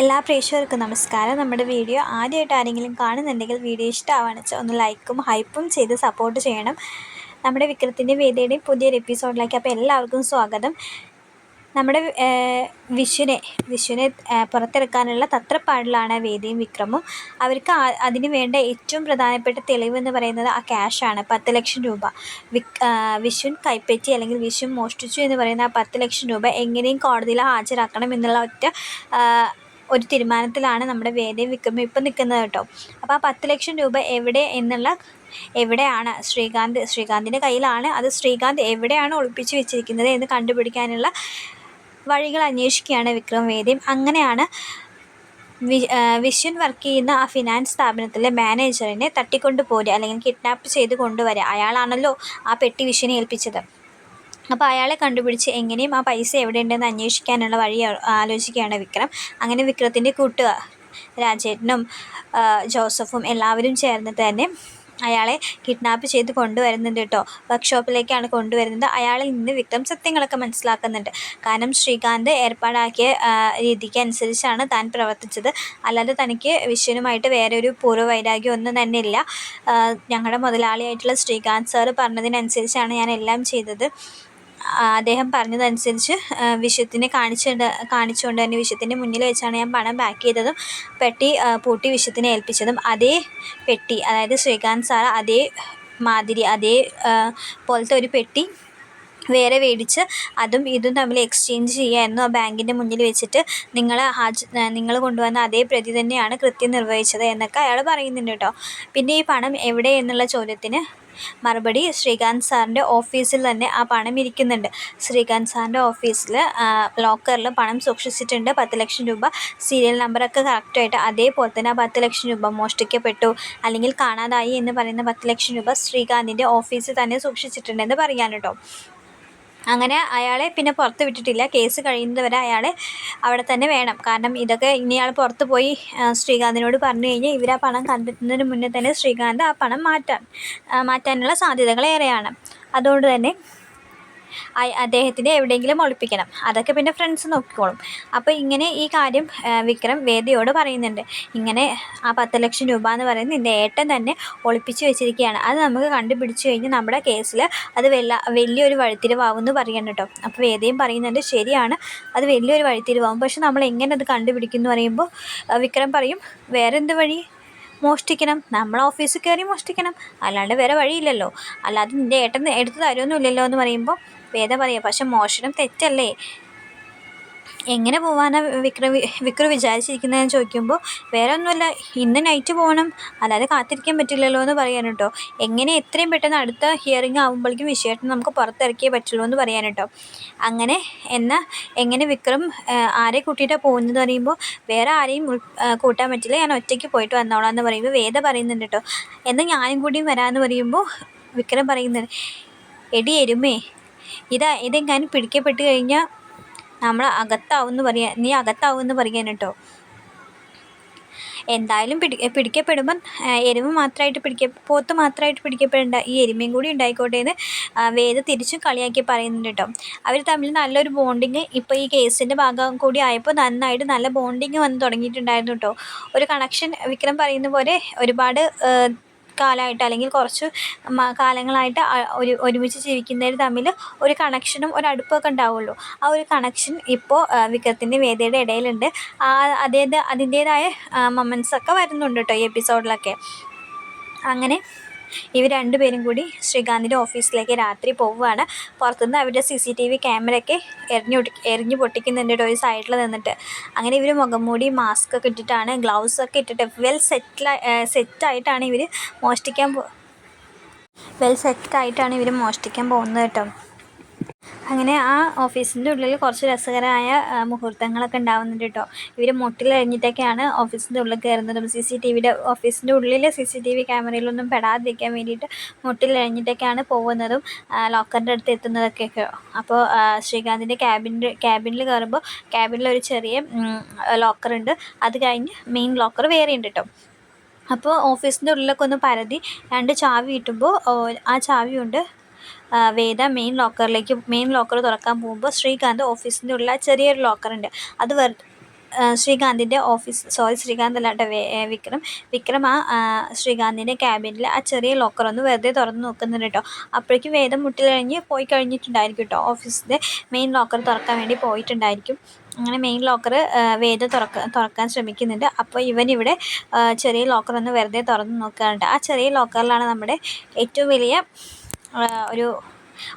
എല്ലാ പ്രേക്ഷകർക്കും നമസ്കാരം. നമ്മുടെ വീഡിയോ ആദ്യമായിട്ട് ആരെങ്കിലും കാണുന്നുണ്ടെങ്കിൽ വീഡിയോ ഇഷ്ടമാണെന്ന് വെച്ചാൽ ഒന്ന് ലൈക്കും ഹൈപ്പും ചെയ്ത് സപ്പോർട്ട് ചെയ്യണം. നമ്മുടെ വിക്രത്തിൻ്റെ വേദിയുടെയും പുതിയൊരു എപ്പിസോഡിലേക്ക് അപ്പോൾ എല്ലാവർക്കും സ്വാഗതം. നമ്മുടെ വിഷുവിനെ പുറത്തിറക്കാനുള്ള തത്രപ്പാടിലാണ് വേദിയും വിക്രമും. അവർക്ക് അതിന് വേണ്ട ഏറ്റവും പ്രധാനപ്പെട്ട തെളിവെന്ന് പറയുന്നത് ആ ക്യാഷാണ്. 10 ലക്ഷം രൂപ വിഷുൻ കൈപ്പറ്റി അല്ലെങ്കിൽ വിഷു മോഷ്ടിച്ചു എന്ന് പറയുന്ന ആ 10 ലക്ഷം രൂപ എങ്ങനെയും കോടതിയിൽ ഹാജരാക്കണം എന്നുള്ള ഒരു തീരുമാനത്തിലാണ് നമ്മുടെ വേദിയും വിക്രമും ഇപ്പം നിൽക്കുന്നത് കേട്ടോ. അപ്പോൾ ആ 10 ലക്ഷം രൂപ എവിടെയാണ് ശ്രീകാന്തിൻ്റെ കയ്യിലാണ്. അത് ശ്രീകാന്ത് എവിടെയാണ് ഒളിപ്പിച്ച് വെച്ചിരിക്കുന്നത് എന്ന് കണ്ടുപിടിക്കാനുള്ള വഴികൾ അന്വേഷിക്കുകയാണ് വിക്രം വേദിയും. അങ്ങനെയാണ് വിശ്വൻ വർക്ക് ചെയ്യുന്ന ആ ഫിനാൻസ് സ്ഥാപനത്തിലെ മാനേജറിനെ തട്ടിക്കൊണ്ട് പോരുക അല്ലെങ്കിൽ കിഡ്നാപ്പ് ചെയ്ത് കൊണ്ടുവരിക. അയാളാണല്ലോ ആ പെട്ടി വിശ്വനെ ഏൽപ്പിച്ചത്. അപ്പോൾ അയാളെ കണ്ടുപിടിച്ച് എങ്ങനെയും ആ പൈസ എവിടെയുണ്ടെന്ന് അന്വേഷിക്കാനുള്ള വഴി ആലോചിക്കുകയാണ് വിക്രം. അങ്ങനെ വിക്രത്തിൻ്റെ കൂട്ടുകാർ രാജേട്ടനും ജോസഫും എല്ലാവരും ചേർന്നിട്ട് തന്നെ അയാളെ കിഡ്നാപ്പ് ചെയ്ത് കൊണ്ടുവരുന്നുണ്ട് കേട്ടോ. വർക്ക്ഷോപ്പിലേക്കാണ് കൊണ്ടുവരുന്നത്. അയാളിൽ നിന്ന് വിക്രം സത്യങ്ങളൊക്കെ മനസ്സിലാക്കുന്നുണ്ട്. കാരണം ശ്രീകാന്ത് ഏർപ്പാടാക്കിയ രീതിക്ക് അനുസരിച്ചാണ് താൻ പ്രവർത്തിച്ചത്. അല്ലാതെ തനിക്ക് വിശ്വനുമായിട്ട് വേറെ ഒരു പൂർവ്വവൈരാഗ്യം ഒന്നും തന്നെ ഇല്ല. ഞങ്ങളുടെ മുതലാളിയായിട്ടുള്ള ശ്രീകാന്ത് സാറ് പറഞ്ഞതിനനുസരിച്ചാണ് ഞാൻ എല്ലാം ചെയ്തത്. അദ്ദേഹം പറഞ്ഞതനുസരിച്ച് വിശ്വത്തിനെ കാണിച്ചുകൊണ്ട് തന്നെ വിശ്വത്തിൻ്റെ മുന്നിൽ വെച്ചാണ് ഞാൻ പണം പാക്ക് ചെയ്തതും പെട്ടി പൂട്ടി വിശ്വത്തിനെ ഏൽപ്പിച്ചതും. അതേ പെട്ടി, അതായത് ശ്രീകാന്ത് സാർ അതേ പോലത്തെ ഒരു പെട്ടി വേറെ മേടിച്ച് അതും ഇതും തമ്മിൽ എക്സ്ചേഞ്ച് ചെയ്യായിരുന്നു. ആ ബാങ്കിൻ്റെ മുന്നിൽ വെച്ചിട്ട് നിങ്ങൾ കൊണ്ടുവന്ന അതേ പ്രതി തന്നെയാണ് കൃത്യം നിർവഹിച്ചത് എന്നൊക്കെ അയാൾ പറയുന്നുണ്ട് കേട്ടോ. പിന്നെ ഈ പണം എവിടെ എന്നുള്ള ചോദ്യത്തിന് മറുപടി ശ്രീകാന്ത് സാറിൻ്റെ ഓഫീസിൽ തന്നെ ആ പണം ഇരിക്കുന്നുണ്ട്. ശ്രീകാന്ത് സാറിൻ്റെ ഓഫീസിൽ ലോക്കറിൽ പണം സൂക്ഷിച്ചിട്ടുണ്ട്. 10 ലക്ഷം രൂപ സീരിയൽ നമ്പറൊക്കെ കറക്റ്റായിട്ട് അതേപോലെ തന്നെ ആ 10 ലക്ഷം രൂപ മോഷ്ടിക്കപ്പെട്ടു അല്ലെങ്കിൽ കാണാതായി എന്ന് പറയുന്ന 10 ലക്ഷം രൂപ ശ്രീകാന്തിൻ്റെ ഓഫീസിൽ തന്നെ സൂക്ഷിച്ചിട്ടുണ്ടെന്ന് പറയാൻ കേട്ടോ. അങ്ങനെ അയാളെ പിന്നെ പുറത്ത് വിട്ടിട്ടില്ല. കേസ് കഴിയുന്നത് വരെ അയാളെ അവിടെ തന്നെ വേണം. കാരണം ഇതൊക്കെ ഇനിയാൾ പുറത്ത് പോയി ശ്രീകാന്തിനോട് പറഞ്ഞു കഴിഞ്ഞാൽ ഇവർ ആ പണം കണ്ടെത്തുന്നതിന് മുന്നേ തന്നെ ശ്രീകാന്ത് ആ പണം മാറ്റാനുള്ള സാധ്യതകൾ ഏറെയാണ്. അതുകൊണ്ട് തന്നെ അദ്ദേഹത്തിനെ എവിടെയെങ്കിലും ഒളിപ്പിക്കണം. അതൊക്കെ പിന്നെ ഫ്രണ്ട്സ് നോക്കിക്കോളും. അപ്പോൾ ഇങ്ങനെ ഈ കാര്യം വിക്രം വേദിയോട് പറയുന്നുണ്ട്. ഇങ്ങനെ ആ 10 ലക്ഷം രൂപ എന്ന് പറയുന്നത് എൻ്റെ ഏട്ടൻ തന്നെ ഒളിപ്പിച്ച് വെച്ചിരിക്കുകയാണ്. അത് നമുക്ക് കണ്ടുപിടിച്ച് കഴിഞ്ഞ് നമ്മുടെ കേസിൽ അത് വലിയൊരു വഴിത്തിരിവാകുമെന്ന് പറയണം കേട്ടോ. അപ്പോൾ വേദിയും പറയുന്നുണ്ട് ശരിയാണ്, അത് വലിയൊരു വഴിത്തിരിവാകും. പക്ഷെ നമ്മൾ എങ്ങനെ അത് കണ്ടുപിടിക്കുമെന്ന് പറയുമ്പോൾ വിക്രം പറയും വേറെ എന്ത് വഴി, മോഷ്ടിക്കണം, നമ്മൾ ഓഫീസിൽ കയറി മോഷ്ടിക്കണം, അല്ലാണ്ട് വേറെ വഴിയില്ലല്ലോ, അല്ലാതെ നിൻ്റെ ഏട്ടൻ എടുത്ത് തരുമൊന്നുമില്ലല്ലോ എന്ന് പറയുമ്പോൾ വേദ പറയുക പക്ഷെ മോഷണം തെറ്റല്ലേ, എങ്ങനെ പോകാനാണ് വിക്രം വിചാരിച്ചിരിക്കുന്നതെന്ന് ചോദിക്കുമ്പോൾ വേറെ ഒന്നുമില്ല, ഇന്ന് നൈറ്റ് പോകണം, അല്ലാതെ കാത്തിരിക്കാൻ പറ്റില്ലല്ലോ എന്ന് പറയാൻ കേട്ടോ. എങ്ങനെ എത്രയും പെട്ടെന്ന് അടുത്ത ഹിയറിംഗ് ആകുമ്പോഴേക്കും വിഷയമായിട്ട് നമുക്ക് പുറത്തിറക്കിയേ പറ്റുള്ളൂ എന്ന് പറയാൻ കേട്ടോ. എങ്ങനെ വിക്രം ആരെ കൂട്ടിയിട്ടാണ് പോകുന്നത് പറയുമ്പോൾ വേറെ ആരെയും കൂട്ടാൻ പറ്റില്ല, ഞാൻ ഒറ്റയ്ക്ക് പോയിട്ട് വന്നോളാം എന്ന് പറയുമ്പോൾ വേദ പറയുന്നുണ്ട് കേട്ടോ. എന്നാൽ ഞാനും കൂടിയും വരാമെന്ന് പറയുമ്പോൾ വിക്രം പറയുന്നത് എടി എരുമേ, ഇതെങ്ങാനും പിടിക്കപ്പെട്ട് കഴിഞ്ഞാൽ നമ്മൾ നീ അകത്താവുമെന്ന് പറയാൻ കേട്ടോ. എന്തായാലും പിടിക്കപ്പെടുമ്പം എരുമ മാത്രമായിട്ട് പോത്ത് മാത്രമായിട്ട് പിടിക്കപ്പെടേണ്ട, ഈ എരുമയും കൂടി ഉണ്ടായിക്കോട്ടെ എന്ന് വേദ തിരിച്ചും കളിയാക്കി പറയുന്നുണ്ട് കേട്ടോ. അവർ തമ്മിൽ നല്ലൊരു ബോണ്ടിങ് ഇപ്പോൾ ഈ കേസിൻ്റെ ഭാഗം കൂടി ആയപ്പോൾ നന്നായിട്ട് നല്ല ബോണ്ടിങ് വന്ന് തുടങ്ങിയിട്ടുണ്ടായിരുന്നു കേട്ടോ. ഒരു കണക്ഷൻ വിക്രം പറയുന്ന പോലെ ഒരുപാട് കാലമായിട്ട് അല്ലെങ്കിൽ കുറച്ച് കാലങ്ങളായിട്ട് ഒരുമിച്ച് ജീവിക്കുന്നവർ തമ്മിൽ ഒരു കണക്ഷനും ഒരു അടുപ്പമൊക്കെ ഉണ്ടാവുള്ളൂ. ആ ഒരു കണക്ഷൻ ഇപ്പോൾ വിക്രത്തിൻ്റെ വേദിയുടെ ഇടയിലുണ്ട്. അതിൻ്റേതായ മൊമെൻറ്റ്സൊക്കെ വരുന്നുണ്ട് കേട്ടോ ഈ എപ്പിസോഡിലൊക്കെ. അങ്ങനെ ഇവർ രണ്ടുപേരും കൂടി ശ്രീകാന്തിൻ്റെ ഓഫീസിലേക്ക് രാത്രി പോവുകയാണ്. പുറത്തുനിന്ന് അവരുടെ CCTV ക്യാമറയൊക്കെ എറിഞ്ഞു പൊട്ടിക്കുന്നുണ്ട് ഒരു സൈഡിൽ നിന്നിട്ട്. അങ്ങനെ ഇവർ മുഖംമൂടി മാസ്കൊക്കെ ഇട്ടിട്ടാണ്, ഗ്ലൗസൊക്കെ ഇട്ടിട്ട് സെറ്റായിട്ടാണ് ഇവർ മോഷ്ടിക്കാൻ പോകുന്നത് കേട്ടോ. അങ്ങനെ ആ ഓഫീസിൻ്റെ ഉള്ളിൽ കുറച്ച് രസകരമായ മുഹൂർത്തങ്ങളൊക്കെ ഉണ്ടാകുന്നുണ്ട് കേട്ടോ. ഇവർ മുട്ടിലഴിഞ്ഞിട്ടൊക്കെയാണ് ഓഫീസിൻ്റെ ഉള്ളിൽ കയറുന്നതും ഓഫീസിൻ്റെ ഉള്ളിലെ CCTV ക്യാമറയിലൊന്നും പെടാതിരിക്കാൻ വേണ്ടിയിട്ട് മുട്ടിലഴിഞ്ഞിട്ടൊക്കെയാണ് പോകുന്നതും ലോക്കറിൻ്റെ അടുത്ത് എത്തുന്നതൊക്കെ. അപ്പോൾ ശ്രീകാന്തിൻ്റെ ക്യാബിനിൽ കയറുമ്പോൾ ക്യാബിനിലൊരു ചെറിയ ലോക്കറുണ്ട്. അത് കഴിഞ്ഞ് മെയിൻ ലോക്കർ വേറെ ഉണ്ട് കേട്ടോ. അപ്പോൾ ഓഫീസിൻ്റെ ഉള്ളിലൊക്കെ ഒന്ന് പരതി 2 ചാവി കിട്ടുമ്പോൾ ആ ചാവി കൊണ്ട് വേദ മെയിൻ ലോക്കർ തുറക്കാൻ പോകുമ്പോൾ ശ്രീകാന്ത് ഓഫീസിൻ്റെ ഉള്ള ചെറിയൊരു ലോക്കറുണ്ട് അത് ശ്രീകാന്തിൻ്റെ ശ്രീകാന്ത് അല്ല കേട്ടോ, വിക്രം ആ ശ്രീകാന്തിൻ്റെ ക്യാബിനിൽ ആ ചെറിയ ലോക്കറൊന്ന് വെറുതെ തുറന്ന് നോക്കുന്നുണ്ട് കേട്ടോ. അപ്പോഴേക്കും വേദം മുട്ടിൽ കഴിഞ്ഞ് പോയി കഴിഞ്ഞിട്ടുണ്ടായിരിക്കും കേട്ടോ. ഓഫീസിൻ്റെ മെയിൻ ലോക്കർ തുറക്കാൻ വേണ്ടി പോയിട്ടുണ്ടായിരിക്കും. അങ്ങനെ മെയിൻ ലോക്കർ വേദം തുറക്കാൻ ശ്രമിക്കുന്നുണ്ട്. അപ്പോൾ ഇവിടെ ചെറിയ ലോക്കറൊന്ന് വെറുതെ തുറന്ന് നോക്കാറുണ്ട്. ആ ചെറിയ ലോക്കറിലാണ് നമ്മുടെ ഏറ്റവും വലിയ ഒരു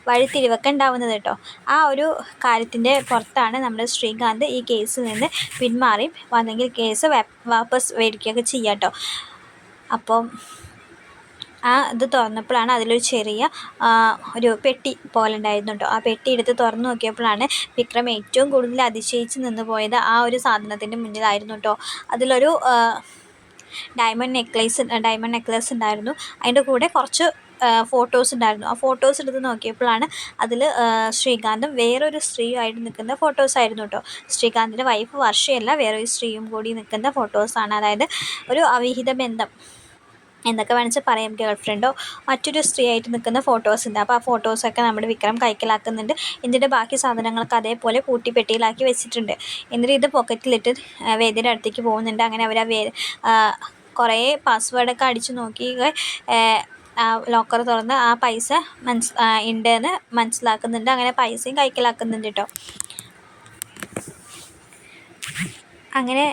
വഴിത്തിരിവൊക്കെ ഉണ്ടാവുന്നത് കേട്ടോ. ആ ഒരു കാര്യത്തിൻ്റെ പുറത്താണ് നമ്മുടെ ശ്രീകാന്ത് ഈ കേസിൽ നിന്ന് പിന്മാറി വന്നെങ്കിൽ കേസ് വാപ്പസ് മേടിക്കുകയൊക്കെ ചെയ്യാം കേട്ടോ. അപ്പം ഇത് തുറന്നപ്പോഴാണ് അതിലൊരു ചെറിയ ഒരു പെട്ടി പോലെ ഉണ്ടായിരുന്നു കേട്ടോ. ആ പെട്ടി എടുത്ത് തുറന്നു നോക്കിയപ്പോഴാണ് വിക്രം ഏറ്റവും കൂടുതൽ അതിശയിച്ച് നിന്ന് പോയത് ആ ഒരു സാധനത്തിൻ്റെ മുന്നിലായിരുന്നു കേട്ടോ. അതിലൊരു ഡയമണ്ട് നെക്ലേസ് ഉണ്ടായിരുന്നു. അതിൻ്റെ കൂടെ കുറച്ച് ഫോട്ടോസ് ഉണ്ടായിരുന്നു. ആ ഫോട്ടോസ് എടുത്ത് നോക്കിയപ്പോഴാണ് അതിൽ ശ്രീകാന്തും വേറൊരു സ്ത്രീയുമായിട്ട് നിൽക്കുന്ന ഫോട്ടോസായിരുന്നു കേട്ടോ. ശ്രീകാന്തിൻ്റെ വൈഫ് വർഷയല്ല, വേറൊരു സ്ത്രീയും കൂടി നിൽക്കുന്ന ഫോട്ടോസാണ്. അതായത് ഒരു അവിഹിത ബന്ധം എന്നൊക്കെ വേണമെങ്കിൽ പറയാം. ഗേൾ ഫ്രണ്ടോ മറ്റൊരു സ്ത്രീയായിട്ട് നിൽക്കുന്ന ഫോട്ടോസ് ഉണ്ട്. അപ്പോൾ ആ ഫോട്ടോസൊക്കെ നമ്മുടെ വിക്രം കൈക്കലാക്കുന്നുണ്ട്. എന്നിട്ട് ബാക്കി സാധനങ്ങളൊക്കെ അതേപോലെ കൂട്ടി പെട്ടിയിലാക്കി വെച്ചിട്ടുണ്ട്. എന്നിട്ട് ഇത് പോക്കറ്റിലിട്ട് വേദിയുടെ അടുത്തേക്ക് പോകുന്നുണ്ട്. അങ്ങനെ അവർ കുറേ പാസ്വേഡൊക്കെ അടിച്ചു നോക്കി ലോക്കർ തുറന്ന് ആ പൈസ ഉണ്ടെന്ന് മനസ്സിലാക്കുന്നുണ്ട്. അങ്ങനെ പൈസയും കൈക്കലാക്കുന്നുണ്ട് കേട്ടോ. അങ്ങനെ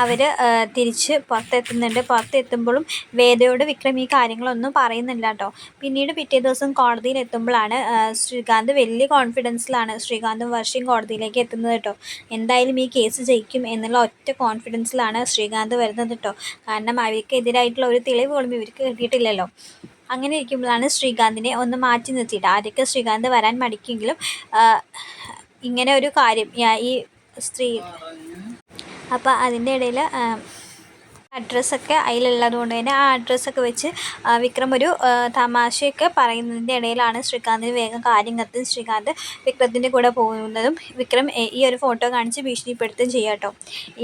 അവർ തിരിച്ച് പുറത്തെത്തുന്നുണ്ട്. പുറത്തെത്തുമ്പോഴും വേദയോട് വിക്രം ഈ കാര്യങ്ങളൊന്നും പറയുന്നില്ല കേട്ടോ. പിന്നീട് പിറ്റേ ദിവസം കോടതിയിൽ എത്തുമ്പോഴാണ് ശ്രീകാന്ത് വലിയ കോൺഫിഡൻസിലാണ് ശ്രീകാന്തും വർഷയും കോടതിയിലേക്ക് എത്തുന്നത് കേട്ടോ. എന്തായാലും ഈ കേസ് ജയിക്കും എന്നുള്ള ഒറ്റ കോൺഫിഡൻസിലാണ് ശ്രീകാന്ത് വരുന്നത് കേട്ടോ. കാരണം അവർക്കെതിരായിട്ടുള്ള ഒരു തെളിവ് പോലും ഇവർക്ക് കിട്ടിയിട്ടില്ലല്ലോ. അങ്ങനെ ഇരിക്കുമ്പോഴാണ് ശ്രീകാന്തിനെ ഒന്ന് മാറ്റി നിർത്തിയിട്ട്, ആദ്യമൊക്കെ ശ്രീകാന്ത് വരാൻ മടിക്കെങ്കിലും ഇങ്ങനെ ഒരു കാര്യം ഈ സ്ത്രീ, അപ്പോൾ അതിൻ്റെ ഇടയിൽ അഡ്രസ്സൊക്കെ അതിലുള്ളത് കൊണ്ട് തന്നെ ആ അഡ്രസ്സൊക്കെ വെച്ച് വിക്രം ഒരു തമാശയൊക്കെ പറയുന്നതിൻ്റെ ഇടയിലാണ് ശ്രീകാന്തിന് വേഗം കാര്യം കത്തും. ശ്രീകാന്ത് വിക്രത്തിൻ്റെ കൂടെ പോകുന്നതും വിക്രം ഈ ഒരു ഫോട്ടോ കാണിച്ച് ഭീഷണിപ്പെടുത്തുകയും ചെയ്യാം കേട്ടോ.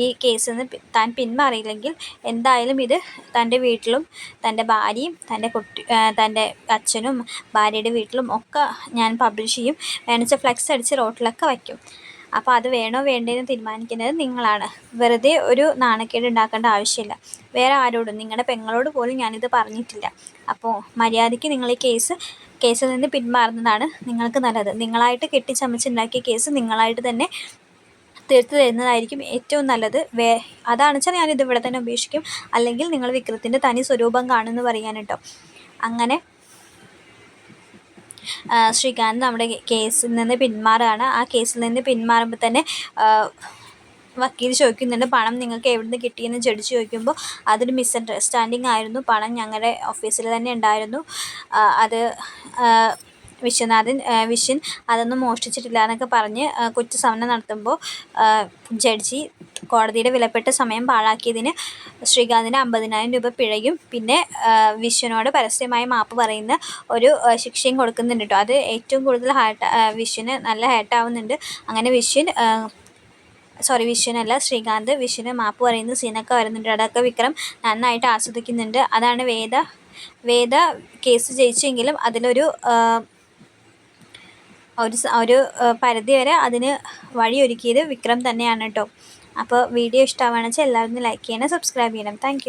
ഈ കേസിൽ നിന്ന് താൻ പിന്മാറിയില്ലെങ്കിൽ എന്തായാലും ഇത് തൻ്റെ വീട്ടിലും തൻ്റെ ഭാര്യയും തൻ്റെ അച്ഛനും ഭാര്യയുടെ വീട്ടിലും ഒക്കെ ഞാൻ പബ്ലിഷ് ചെയ്യും. വേണമെന്ന് ഫ്ലെക്സ് അടിച്ച് റോട്ടിലൊക്കെ വയ്ക്കും. അപ്പോൾ അത് വേണോ വേണ്ടേന്ന് തീരുമാനിക്കുന്നത് നിങ്ങളാണ്. വെറുതെ ഒരു നാണക്കേട് ഉണ്ടാക്കേണ്ട ആവശ്യമില്ല. വേറെ ആരോടും, നിങ്ങളുടെ പെങ്ങളോട് പോലും ഞാനിത് പറഞ്ഞിട്ടില്ല. അപ്പോൾ മര്യാദയ്ക്ക് നിങ്ങൾ ഈ കേസിൽ നിന്ന് പിന്മാറുന്നതാണ് നിങ്ങൾക്ക് നല്ലത്. നിങ്ങളായിട്ട് കെട്ടിച്ചമച്ചുണ്ടാക്കിയ കേസ് നിങ്ങളായിട്ട് തന്നെ തീർത്ത് തരുന്നതായിരിക്കും ഏറ്റവും നല്ലത്. അതാണെന്ന് വെച്ചാൽ ഞാനിത് ഇവിടെ തന്നെ ഉപേക്ഷിക്കും. അല്ലെങ്കിൽ നിങ്ങൾ വിക്രത്തിൻ്റെ തനി സ്വരൂപം കാണുമെന്ന് പറയാൻ കേട്ടോ. അങ്ങനെ ശ്രീകാന്ത് നമ്മുടെ കേസിൽ നിന്ന് പിന്മാറുകയാണ്. ആ കേസിൽ നിന്ന് പിന്മാറുമ്പോൾ തന്നെ വക്കീൽ ചോദിക്കുന്നുണ്ട്, പണം നിങ്ങൾക്ക് എവിടെ നിന്ന് കിട്ടിയെന്ന് ജഡ്ജി ചോദിക്കുമ്പോൾ അതൊരു മിസ്അണ്ടർസ്റ്റാൻഡിങ് ആയിരുന്നു. പണം ഞങ്ങളുടെ ഓഫീസിൽ തന്നെ ഉണ്ടായിരുന്നു. അത് വിശ്വൻ അതൊന്നും മോഷ്ടിച്ചിട്ടില്ല എന്നൊക്കെ പറഞ്ഞ് കുറ്റസമ്മതം നടത്തുമ്പോൾ ജഡ്ജി കോടതിയുടെ വിലപ്പെട്ട സമയം പാഴാക്കിയതിന് ശ്രീകാന്തിന് 50,000 രൂപ പിഴയും പിന്നെ വിശ്വനോട് പരസ്യമായി മാപ്പ് പറയുന്ന ഒരു ശിക്ഷയും കൊടുക്കുന്നുണ്ട് കേട്ടോ. അത് ഏറ്റവും കൂടുതൽ വിശ്വന് നല്ല ഹേർട്ടാവുന്നുണ്ട്. അങ്ങനെ വിശ്വന് മാപ്പ് പറയുന്ന സീനൊക്കെ വരുന്നുണ്ട്. അതൊക്കെ വിക്രം നന്നായിട്ട് ആസ്വദിക്കുന്നുണ്ട്. അതാണ് വേദ കേസ് ജയിച്ചെങ്കിലും അതിലൊരു പരിധി വരെ അതിന് വഴിയൊരുക്കിയത് വിക്രം തന്നെയാണ് കേട്ടോ. അപ്പോൾ വീഡിയോ ഇഷ്ടമാണെന്ന് വെച്ചാൽ എല്ലാവരും ലൈക്ക് ചെയ്യണം, സബ്സ്ക്രൈബ് ചെയ്യണം. താങ്ക്